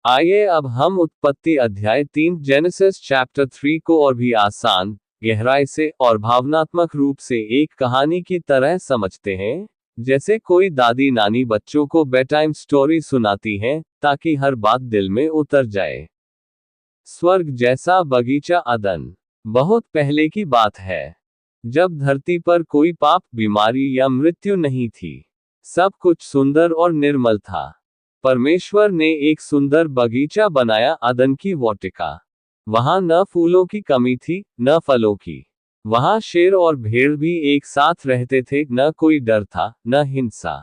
आइए अब हम उत्पत्ति अध्याय 3 जेनेसिस चैप्टर 3 को और भी आसान, गहराई से और भावनात्मक रूप से एक कहानी की तरह समझते हैं, जैसे कोई दादी नानी बच्चों को बेटाइम स्टोरी सुनाती हैं, ताकि हर बात दिल में उतर जाए। स्वर्ग जैसा बगीचा अदन। बहुत पहले की बात है, जब धरती पर कोई पाप, बीमारी या मृत्यु नहीं थी। सब कुछ सुंदर और निर्मल था। परमेश्वर ने एक सुंदर बगीचा बनाया, अदन की वाटिका। वहां न फूलों की कमी थी, न फलों की। वहां शेर और भेड़ भी एक साथ रहते थे, न कोई डर था, न हिंसा।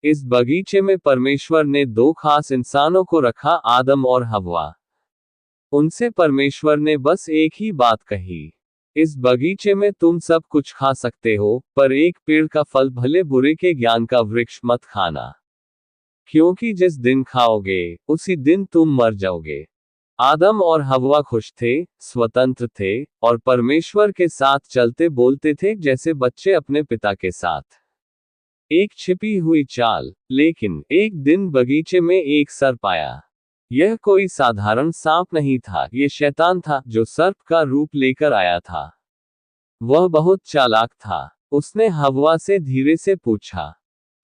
इस बगीचे में परमेश्वर ने दो खास इंसानों को रखा, आदम और हव्वा। उनसे परमेश्वर ने बस एक ही बात कही, इस बगीचे में तुम सब कुछ खा सकते हो, पर एक पेड़ का फल, भले बुरे के ज्ञान का वृक्ष मत खाना, क्योंकि जिस दिन खाओगे उसी दिन तुम मर जाओगे। आदम और हव्वा खुश थे, स्वतंत्र थे, और परमेश्वर के साथ चलते बोलते थे जैसे बच्चे अपने पिता के साथ। एक छिपी हुई चाल। लेकिन एक दिन बगीचे में एक सर्प आया। यह कोई साधारण सांप नहीं था, यह शैतान था, जो सर्प का रूप लेकर आया था। वह बहुत चालाक था। उसने हव्वा से धीरे से पूछा,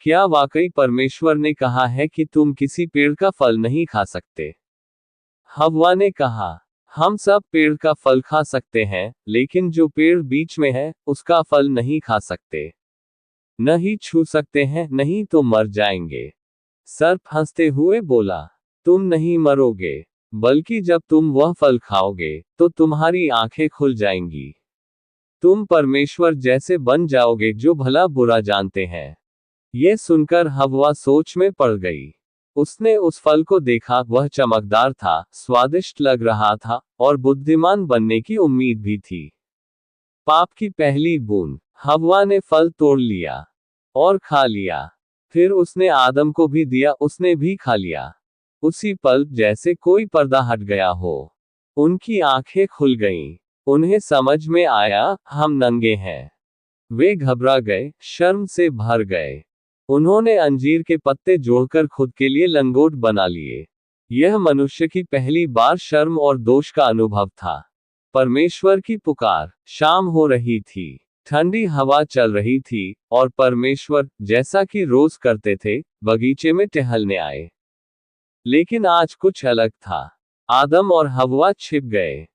क्या वाकई परमेश्वर ने कहा है कि तुम किसी पेड़ का फल नहीं खा सकते? हव्वा ने कहा, हम सब पेड़ का फल खा सकते हैं, लेकिन जो पेड़ बीच में है, उसका फल नहीं खा सकते। न ही छू सकते हैं, नहीं तो मर जाएंगे। सर्प हंसते हुए बोला, तुम नहीं मरोगे, बल्कि जब तुम वह फल खाओगे, तो तुम्हारी आंखें खुल जाएंगी। तुम परमेश्वर जैसे बन जाओगे, जो भला बुरा जानते हैं। ये सुनकर हव्वा सोच में पड़ गई। उसने उस फल को देखा, वह चमकदार था, स्वादिष्ट लग रहा था, और बुद्धिमान बनने की उम्मीद भी थी। पाप की पहली बूंद। हव्वा ने फल तोड़ लिया और खा लिया। फिर उसने आदम को भी दिया, उसने भी खा लिया। उसी पल जैसे कोई पर्दा हट गया हो। उनकी आंखें खुल गईं। उन्हें समझ में आया, हम नंगे हैं। वे घबरा गए, शर्म से भर गए। उन्होंने अंजीर के पत्ते जोड़कर खुद के लिए लंगोट बना लिए। यह मनुष्य की पहली बार शर्म और दोष का अनुभव था। परमेश्वर की पुकार। शाम हो रही थी, ठंडी हवा चल रही थी, और परमेश्वर, जैसा कि रोज करते थे, बगीचे में टहलने आए। लेकिन आज कुछ अलग था। आदम और हव्वा छिप गए।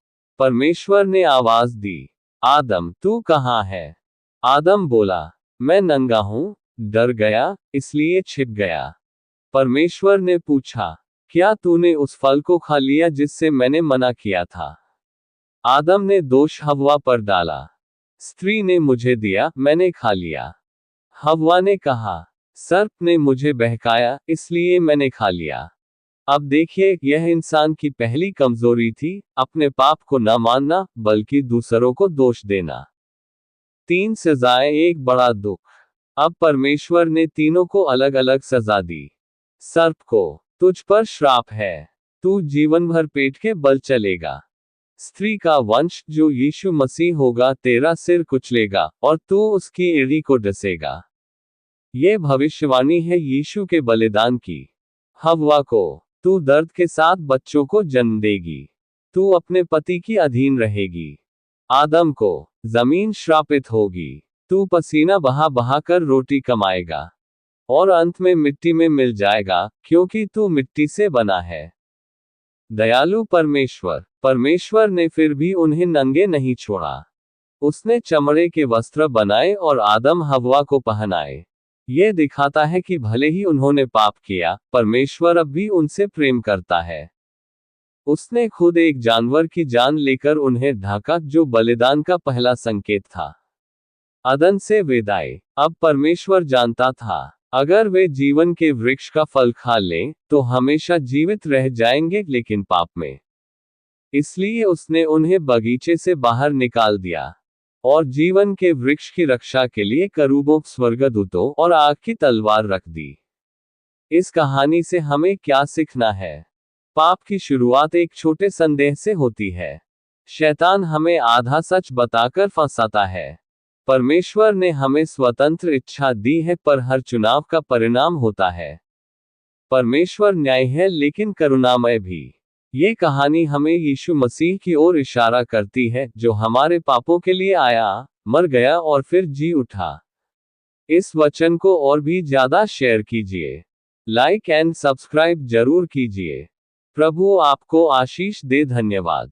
परमेश्वर ने आवाज दी, आदम, तू कहाँ है? आदम बोला, मैं नंगा हूं, डर गया, इसलिए छिप गया। परमेश्वर ने पूछा, क्या तूने उस फल को खा लिया जिससे मैंने मना किया था? आदम ने दोष हव्वा पर डाला। स्त्री ने मुझे दिया, मैंने खा लिया। हव्वा ने कहा, सर्प ने मुझे बहकाया, इसलिए मैंने खा लिया। अब देखिए, यह इंसान की पहली कमजोरी थी, अपने पाप को न मानना, बल्कि दूसरों को दोष देना। 3 सजाएं, एक बड़ा दुख। अब परमेश्वर ने तीनों को अलग अलग सजा दी। सर्प को, तुझ पर श्राप है, तू जीवन भर पेट के बल चलेगा। स्त्री का वंश, जो यीशु मसीह होगा, तेरा सिर कुचलेगा, और तू उसकी एड़ी को डसेगा। ये भविष्यवाणी है यीशु के बलिदान की। हव्वा को, तू दर्द के साथ बच्चों को जन्म देगी। तू अपने पति की अधीन रहेगी। आदम को, जमीन श्रापित होगी। तू पसीना बहा बहा कर रोटी कमाएगा, और अंत में मिट्टी में मिल जाएगा, क्योंकि तू मिट्टी से बना है। दयालु परमेश्वर। परमेश्वर ने फिर भी उन्हें नंगे नहीं छोड़ा। उसने चमड़े के वस्त्र बनाए और आदम हव्वा को पहनाए। यह दिखाता है कि भले ही उन्होंने पाप किया, परमेश्वर अब भी उनसे प्रेम करता है। उसने खुद एक जानवर की जान लेकर उन्हें ढाका, जो बलिदान का पहला संकेत था। अदन से विदाई। अब परमेश्वर जानता था, अगर वे जीवन के वृक्ष का फल खा लें, तो हमेशा जीवित रह जाएंगे, लेकिन पाप में। इसलिए उसने उन्हें बगीचे से बाहर निकाल दिया, और जीवन के वृक्ष की रक्षा के लिए करूबों, स्वर्गदूतों और आग की तलवार रख दी। इस कहानी से हमें क्या सीखना है? पाप की शुरुआत एक छोटे संदेह से होती है। शैतान हमें आधा सच बताकर फंसाता है। परमेश्वर ने हमें स्वतंत्र इच्छा दी है, पर हर चुनाव का परिणाम होता है। परमेश्वर न्याय है लेकिन करुणामय भी। ये कहानी हमें यीशु मसीह की ओर इशारा करती है, जो हमारे पापों के लिए आया, मर गया और फिर जी उठा। इस वचन को और भी ज्यादा शेयर कीजिए, लाइक एंड सब्सक्राइब जरूर कीजिए। प्रभु आपको आशीष दे। धन्यवाद।